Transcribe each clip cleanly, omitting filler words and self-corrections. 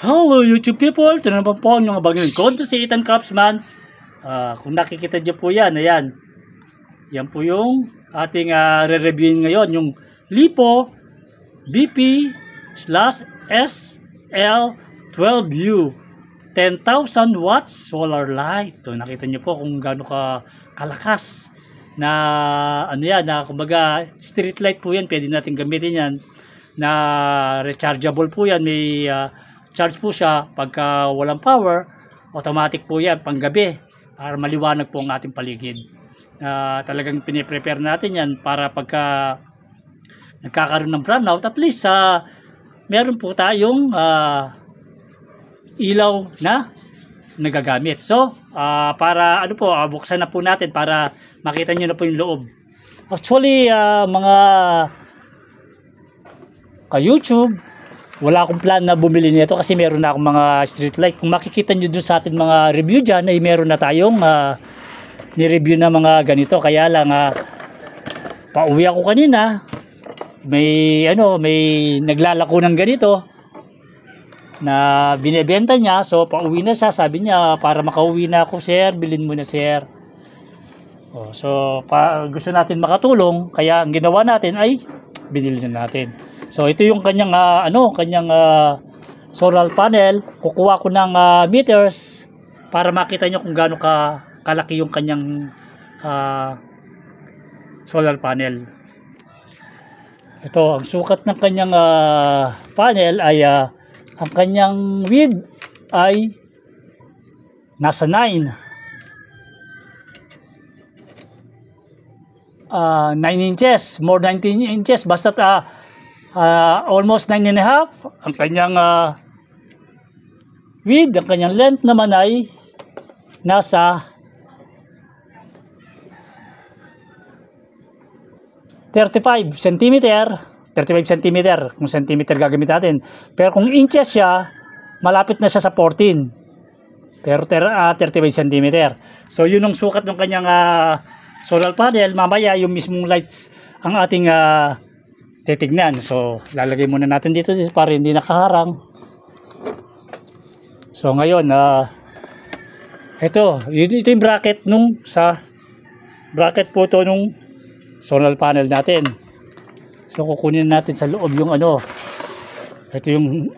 Hello YouTube people, ito na po ang mga bagong konto si Ethan Craftsman. Kung nakikita niyo po yan, ayan. Yan po yung ating re-reviewin ngayon, yung LiPo BP/SL12U 10,000 watts solar light. So, nakita niyo po kung gaano kalakas na ano yan, na kumbaga street light po yan, pwede natin gamitin yan na rechargeable po yan, may charge po siya pagka walang power, automatic po yan panggabi para maliwanag po ang ating paligid. Talagang piniprepare natin yan para pagka nagkakaroon ng brownout, at least meron po tayong ilaw na nagagamit. So para ano po, buksan na po natin para makita nyo na po yung loob. Actually mga ka-YouTube, wala akong plan na bumili nito kasi meron na akong mga street light. Kung makikita nyo dun sa ating mga review dyan, ay meron na tayong ni-review na mga ganito. Kaya lang pauwi ako kanina, may naglalako ng ganito na binebenta niya. So pauwi na siya, sabi niya para makauwi na ako, sir, bilhin mo na, sir. So gusto natin makatulong, kaya ang ginawa natin ay binili na natin. So ito yung kanyang solar panel. Kukuha ko ng meters para makita nyo kung gaano kalaki yung kanyang solar panel. Ito, ang sukat ng kanyang panel ay ang kanyang width ay nasa 9 inches, more 19 inches, basta almost 9.5 ang kanyang width. Ang kanyang length naman ay nasa 35 cm kung centimeter gagamit natin, pero kung inches siya, malapit na siya sa 14, pero 35 cm. So yun ang sukat ng kanyang solar panel. Mamaya yung mismong lights ang ating titignan. So lalagay muna natin dito para hindi nakaharang. So ngayon ito yung bracket bracket po ito nung solar panel natin. So kukunin natin sa loob yung ito yung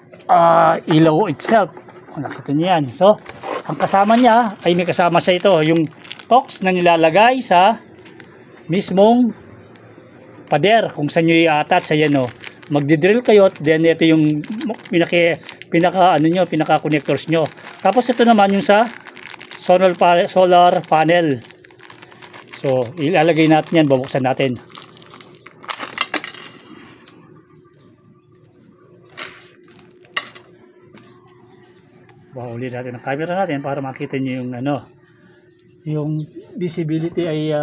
ilaw itself. Nakita niyo yan. So ang kasama niya ay may kasama siya ito, yung tox na nilalagay sa mismong pader kung saan nyo i-attach. Ayan magdi-drill kayo, then ito yung pinaka connectors nyo. Tapos ito naman yung sa solar panel. So ilalagay natin yan, babuksan natin. Bahuli natin ang camera natin para makita nyo yung yung visibility ay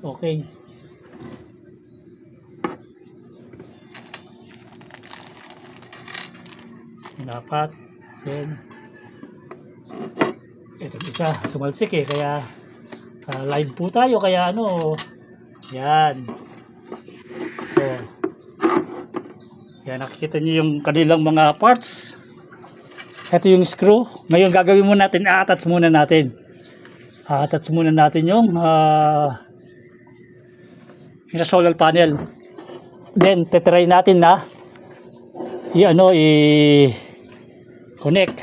okay. Dapat then ito isa tumalsik kaya live po tayo, kaya yan. So yan, nakikita niyo yung kanilang mga parts. Ito yung screw. Ngayon gagawin muna natin, i-attach muna natin yung sa solar panel. Then tetry natin na i-connect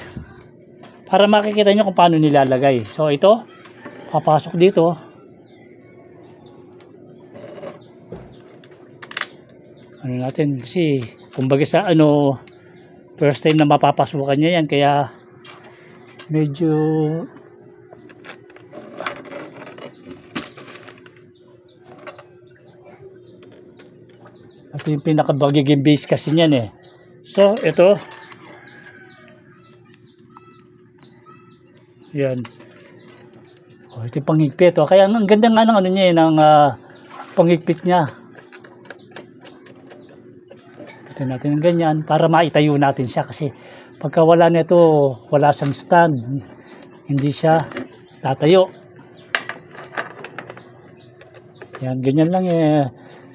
para makikita nyo kung paano nilalagay. So ito, papasok dito. Natin kasi kumbaga sa first time na mapapasukan niya yan, kaya medyo ito yung pinaka-bagiging base kasi niyan So ito yan, ito yung panghigpit. Kaya ang ganda nga ng niya ng panghigpit niya. Ito natin ng ganyan para maitayo natin siya, kasi pagka wala nito, wala siyang stand, hindi siya tatayo. Yan, ganyan lang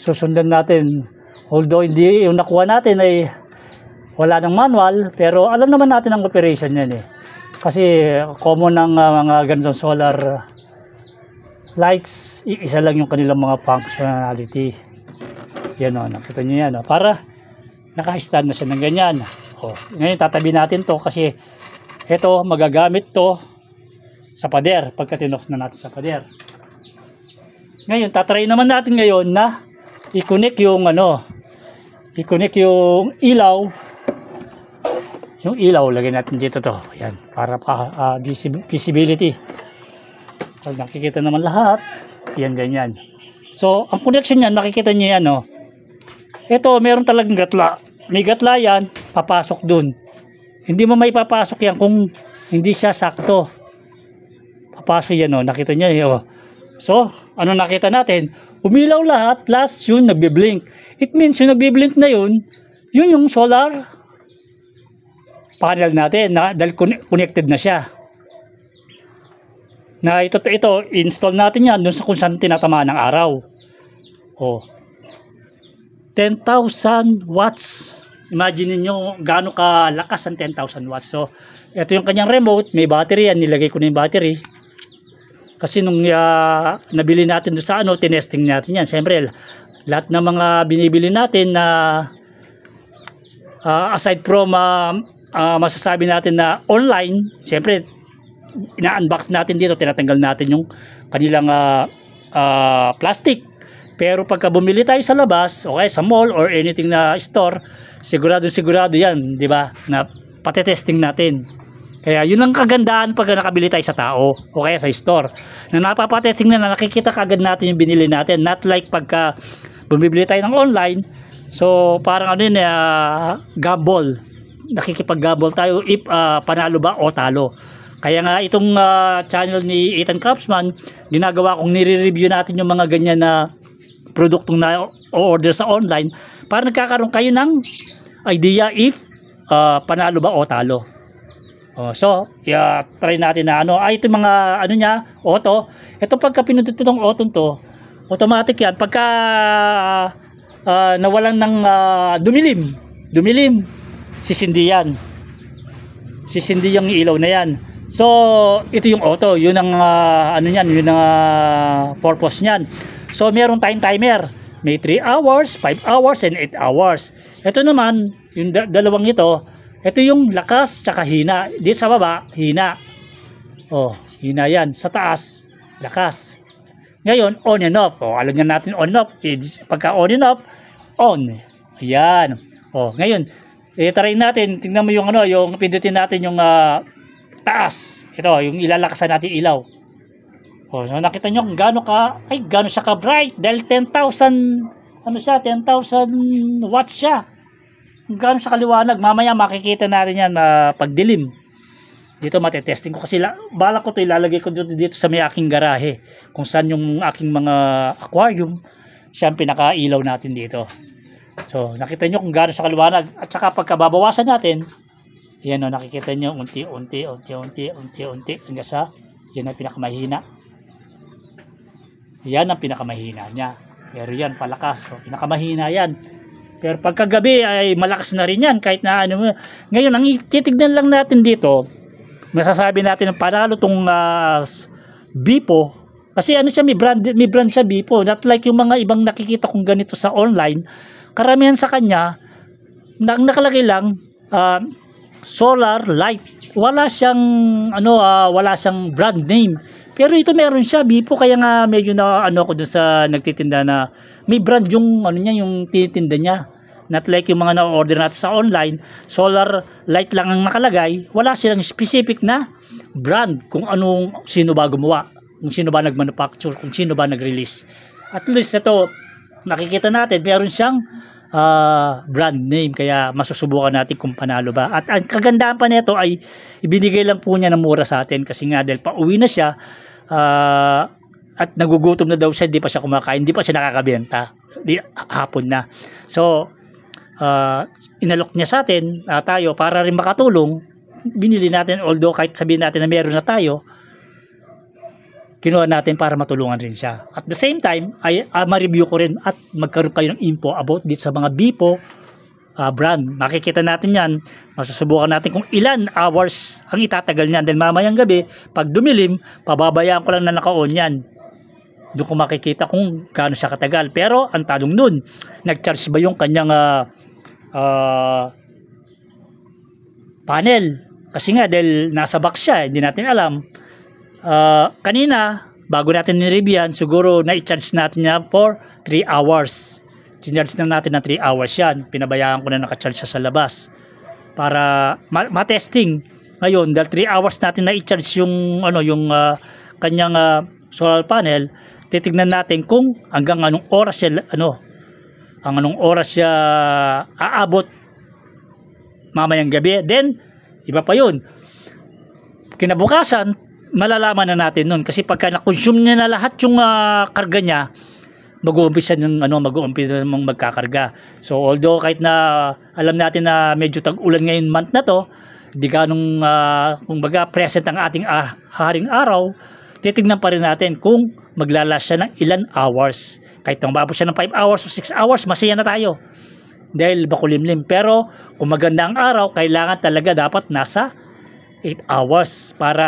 susundan natin. Although hindi yung nakuha natin ay Wala ng manual, pero alam naman natin ang operation yan eh. Kasi common ng mga ganitong solar lights, isa lang yung kanilang mga functionality. Yan o, nakita nyo yan o. Para naka-stand na siya ng ganyan. O, ngayon tatabi natin to kasi ito magagamit to sa pader pagka tinox na natin sa pader. Ngayon tatry naman natin ngayon na i-connect yung i-connect yung ilaw. Yung ilaw lagyan natin dito to. Yan, para pa visibility. Pag nakikita naman lahat, yan ganyan. So, ang connection niyan, nakikita niyo yan, no? Ito, meron talagang gatla. May gatla yan, papasok dun. Hindi mo may papasok yan kung hindi siya sakto. Papasok yan, no? Nakita niyo, oh. So, ano nakita natin? Umilaw lahat, plus yun, nagbiblink. It means yung nagbiblink na yun yung solar panel natin, dahil connected na siya. Na ito install natin yan doon sa kung saan tinatamaan ng araw. Oh. 10,000 watts. Imagine niyo gaano kalakas ang 10,000 watts. So, ito yung kanyang remote, may battery yan, nilagay ko na yung battery. Kasi nung nabili natin doon sa tinesting natin yan. Siyempre, lahat ng mga binibili natin na aside from masasabi natin na online, siyempre, ina-unbox natin dito, tinatanggal natin yung kanilang plastic. Pero pagka bumili tayo sa labas, okay, sa mall or anything na store, sigurado yan, di ba? Na pati-testing natin. Kaya yun ang kagandahan pag nakabili tayo sa tao o kaya sa store. Na napapatesting na nakikita kagad natin yung binili natin. Not like pagka bumibili tayo ng online, so parang gamble. Nakikipag-gamble tayo if panalo ba o talo. Kaya nga itong channel ni Ethan Craftsman, ginagawa kong nire-review natin yung mga ganyan na produktong na order sa online para nagkakaroon kayo ng idea if panalo ba o talo. So, try natin na itong mga niya, auto. Ito pagka pinundot mo itong auto to, automatic yan. Pagka nawalan ng dumilim, sisindi yan. Sisindi yung ilaw na yan. So, ito yung auto, yun ang yun ang purpose niyan. So, mayroong timer. May 3 hours, 5 hours, and 8 hours. Ito naman, yung dalawang ito yung lakas tsaka hina. Dito sa baba, hina. Hina yan. Sa taas, lakas. Ngayon, on and off. Alam niya natin on and off. Pagka on and off, on. Ayan. Ngayon, try natin. Tingnan mo yung yung pindutin natin yung taas. Ito, yung ilalakasan natin ilaw. So nakita nyo kung gaano siya ka-bright dahil 10,000 10,000 watts siya. Kung gaano siya kaliwanag, mamaya makikita natin yan pagdilim. Dito matetesting ko kasi balak ko ilalagay ko dito sa may aking garahe kung saan yung aking mga aquarium, siya ang pinaka-ilaw natin dito. So nakita nyo kung gaano siya kaliwanag at saka pagkababawasan natin, yan nakikita nyo unti-unti hanggang sa yan ang pinakamahina. Yan ang pinakamahina niya. Pero yan palakas. So, pinakamahina yan. Pero pagkagabi ay malakas na rin yan. Kahit na Ngayon, ang titignan lang natin dito, masasabi natin ang panalo itong Bipo. Kasi siya, may brand siya Bipo. Not like yung mga ibang nakikita kong ganito sa online. Karamihan sa kanya, nakalagay lang, solar light. Wala siyang wala siyang brand name. Pero ito meron siya Bipo, kaya nga medyo na ako doon sa nagtitinda na may brand yung yung tinitinda niya. Not like yung mga na-order natin sa online, solar light lang ang nakalagay. Wala silang specific na brand kung sino ba gumawa, kung sino ba nag-manufacture, kung sino ba nag-release. At least ito nakikita natin meron siyang brand name, kaya masusubukan natin kung panalo ba. At ang kagandahan pa nito ay ibinigay lang po niya ng mura sa atin kasi nga dahil pauwi na siya at nagugutom na daw siya, hindi pa siya kumakain, hindi pa siya nakakabenta, hapon na. So inalok niya sa atin, tayo para rin makatulong, binili natin, although kahit sabihin natin na meron na tayo, kinuha natin para matulungan rin siya. At the same time, ay ma-review ko rin at magkaroon kayo ng info about dito sa mga Bipo brand. Makikita natin yan. Masusubukan natin kung ilan hours ang itatagal niyan. Dahil mamayang gabi, pag dumilim, pababayaan ko lang na naka-on yan. Doon ko makikita kung gaano siya katagal. Pero ang tanong nun, nag-charge ba yung kanyang panel? Kasi nga dahil nasa box siya, hindi natin alam. Kanina, bago natin ni-review yan, siguro na-charge natin niya for 3 hours. Sinarge na natin na 3 hours yan. Pinabayaan ko na naka-charge siya sa labas. Para ma-testing. Ngayon, dahil 3 hours natin na-charge yung, kanyang solar panel, titignan natin kung hanggang anong oras siya, anong oras siya aabot mamayang gabi. Then, iba pa yun. Kinabukasan, malalaman na natin nun. Kasi pagka na-consume niya na lahat yung karga niya, mag-uumpisa namang magkakarga. So, although kahit na alam natin na medyo tag-ulan ngayon month na to, hindi ganong, kumbaga, present ang ating haring araw, titignan pa rin natin kung maglalas siya ng ilan hours. Kahit nang mababot siya ng 5 hours o 6 hours, masaya na tayo. Dahil bakulimlim. Pero, kung maganda ang araw, kailangan talaga dapat nasa 8 hours para,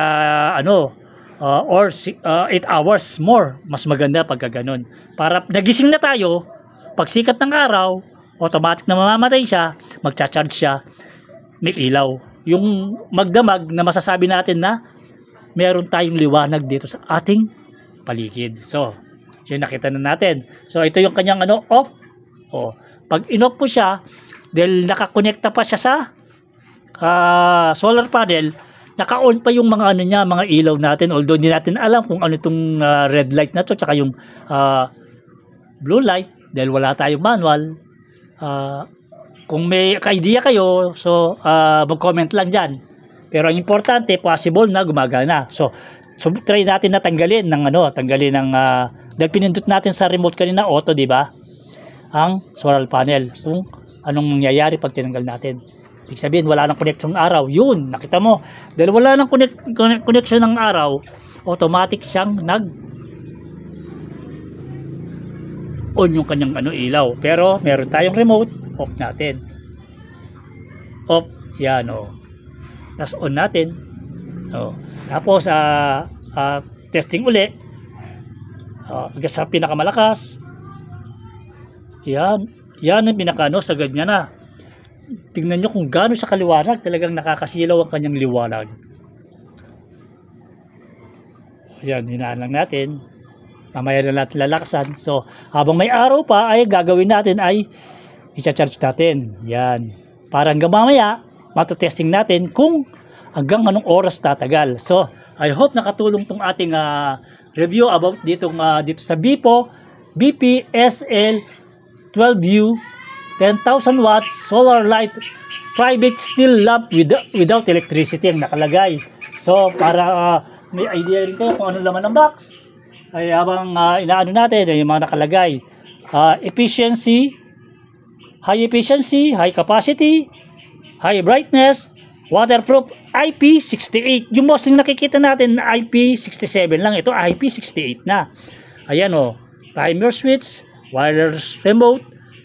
8 hours more. Mas maganda pagka ganun. Para nagising na tayo, pag sikat ng araw, automatic na mamamatay siya, magcha-charge siya, may ilaw. Yung magdamag na masasabi natin na meron tayong liwanag dito sa ating paligid. So, yun nakita na natin. So, ito yung kanyang off. Pag in-off po siya, dahil nakakonekta pa siya sa solar panel, naka-on pa yung mga mga ilaw natin. Although hindi natin alam kung ano itong red light na to, tsaka yung blue light, dahil wala tayong manual. Kung may idea kayo, so mag-comment lang dyan. Pero ang importante, possible na gumagana. So try natin na tanggalin ng dahil pinindot natin sa remote kanina, auto, di ba? Ang solar panel. Kung anong mangyayari pag tinanggal natin. Ibig sabihin, wala nang connection ng araw. Yun, nakita mo. Dahil wala nang connection ng araw, automatic siyang on yung kanyang ilaw. Pero, meron tayong remote, off natin. Off, yan, Tapos, on natin. Tapos, testing uli. Hanggang sa pinakamalakas. Yan ang pinakano, sagad niya na. Tingnan nyo kung gaano siya kaliwanag, talagang nakakasilaw ang kanyang liwanag. Yan, hinaan lang natin. Mamaya na natin lalaksan. So, habang may araw pa, ay gagawin natin ay i-charge natin. Yan. Para hanggang mamaya, matotesting natin kung hanggang anong oras tatagal. So, I hope nakatulong tong ating review about dito sa BP SL 12U 10,000 watts solar light private steel lamp without electricity ang nakalagay. So, para may idea rin kayo kung ano laman ng box, ay habang inaano natin, yung mga nakalagay. Efficiency, high capacity, high brightness, waterproof, IP68. Yung mostly nakikita natin na IP67 lang. Ito IP68 na. Ayan timer switch, wireless remote,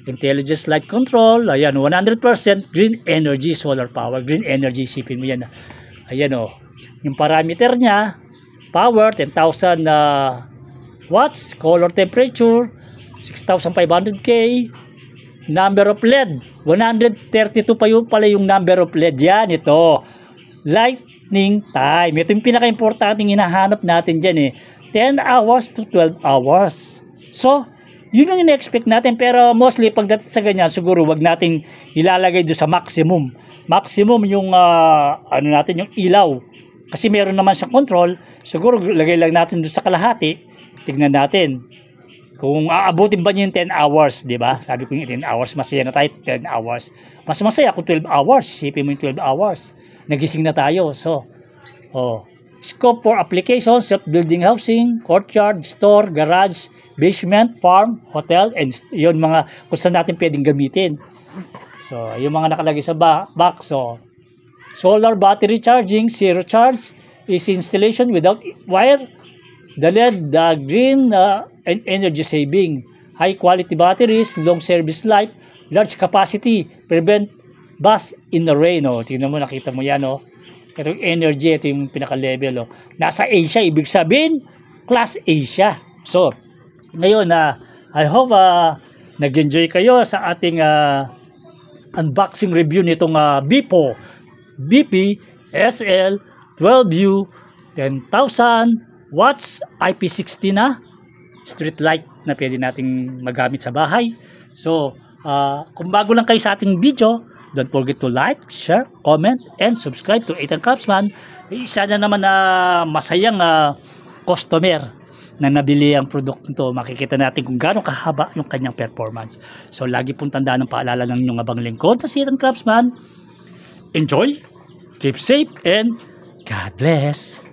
intelligence light control, ayan, 100% green energy solar power, green energy, isipin mo yan. Ayan yung parameter niya, power, 10,000 watts, color temperature, 6,500K, number of LED, 132 pala yung number of LED, yan, ito, lightning time, ito yung pinaka-importante hinahanap natin dyan 10 hours to 12 hours. So, yun ang ina-expect natin, pero mostly pagdating sa ganyan, siguro wag nating ilalagay doon sa maximum. Maximum yung yung ilaw. Kasi meron naman siyang control, siguro lagay lang natin doon sa kalahati. Tignan natin kung aabutin ba niya yung 10 hours, di ba? Sabi ko yung 10 hours, masaya na tayo 10 hours. Mas masaya kung 12 hours, isipin mo yung 12 hours. Nagising na tayo. So, scope for applications, self-building housing, courtyard, store, garage, basement, farm, hotel, and yun mga kung saan natin pwedeng gamitin. So, yung mga nakalagay sa box. So, solar battery charging, zero charge, easy installation without wire, the LED, the green and energy saving, high quality batteries, long service life, large capacity, prevent bust in the rain. Oh. Tingnan mo, nakita mo yan. Oh. Itong energy, ito yung pinaka-level. Oh. Nasa Asia, ibig sabihin, class Asia. So, ngayon, I hope nag-enjoy kayo sa ating unboxing review nitong BPO BP SL 12U 10,000 watts IP60 na street light na pwede nating magamit sa bahay. So, kung bago lang kayo sa ating video, don't forget to like, share, comment, and subscribe to Ethan Craftsman. Isa na naman na masayang customer na nabili ang product nito. Makikita natin kung gaano kahaba yung kanyang performance. So, lagi pong tandaan ng paalala ng inyong abang lingkod sa Ethan Craftsman. Enjoy, keep safe, and God bless.